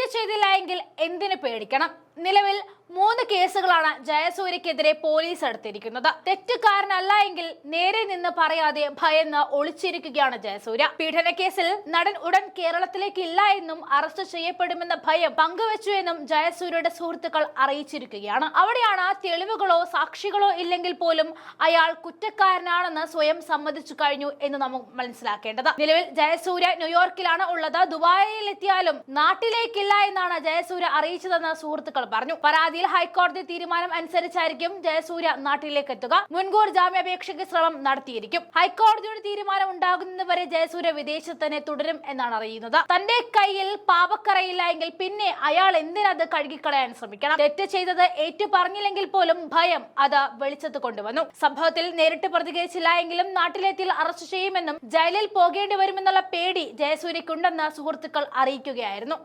തെറ്റ് ചെയ്തില്ല എങ്കിൽ എന്തിനു പേടിക്കണം? നിലവിൽ 3 കേസുകളാണ് ജയസൂര്യക്കെതിരെ പോലീസ് എടുത്തിരിക്കുന്നത്. തെറ്റുകാരനല്ല എങ്കിൽ നേരെ നിന്ന് പറയാതെ ഭയന്ന് ഒളിച്ചിരിക്കുകയാണ് ജയസൂര്യ. പീഡന കേസിൽ നടൻ ഉടൻ കേരളത്തിലേക്ക് ഇല്ല എന്നും അറസ്റ്റ് ചെയ്യപ്പെടുമെന്ന ഭയം പങ്കുവച്ചു എന്നും ജയസൂര്യയുടെ സുഹൃത്തുക്കൾ അറിയിച്ചിരിക്കുകയാണ്. അവിടെയാണ് തെളിവുകളോ സാക്ഷികളോ ഇല്ലെങ്കിൽ പോലും അയാൾ കുറ്റക്കാരനാണെന്ന് സ്വയം സമ്മതിച്ചു കഴിഞ്ഞു എന്ന് നമുക്ക് മനസ്സിലാക്കേണ്ടത്. നിലവിൽ ജയസൂര്യ ന്യൂയോർക്കിലാണ് ഉള്ളത്. ദുബായിൽ എത്തിയാലും നാട്ടിലേക്കില്ല എന്നാണ് ജയസൂര്യ അറിയിച്ചതെന്ന് സുഹൃത്തുക്കൾ പറഞ്ഞു. പരാതിയിൽ ഹൈക്കോടതി തീരുമാനം അനുസരിച്ചായിരിക്കും ജയസൂര്യ നാട്ടിലേക്ക് എത്തുക. മുൻകൂർ ജാമ്യാപേക്ഷയ്ക്ക് ശ്രമം നടത്തിയിരിക്കും. ഹൈക്കോടതിയുടെ തീരുമാനം ഉണ്ടാകുന്നതുവരെ ജയസൂര്യ വിദേശത്ത് തന്നെ തുടരും എന്നാണ് അറിയുന്നത്. തന്റെ കയ്യിൽ പാപക്കറയില്ല എങ്കിൽ പിന്നെ അയാൾ എന്തിനത് കഴുകിക്കളയാൻ ശ്രമിക്കണം? തെറ്റ് ചെയ്തത് ഏറ്റു പറഞ്ഞില്ലെങ്കിൽ പോലും ഭയം അത് വെളിച്ചത്ത് കൊണ്ടുവന്നു. സംഭവത്തിൽ നേരിട്ട് പ്രതികരിച്ചില്ല എങ്കിലും നാട്ടിലെത്തിയാൽ അറസ്റ്റ് ചെയ്യുമെന്നും ജയിലിൽ പോകേണ്ടി വരുമെന്നുള്ള പേടി ജയസൂര്യക്കുണ്ടെന്ന് സുഹൃത്തുക്കൾ അറിയിക്കുകയായിരുന്നു.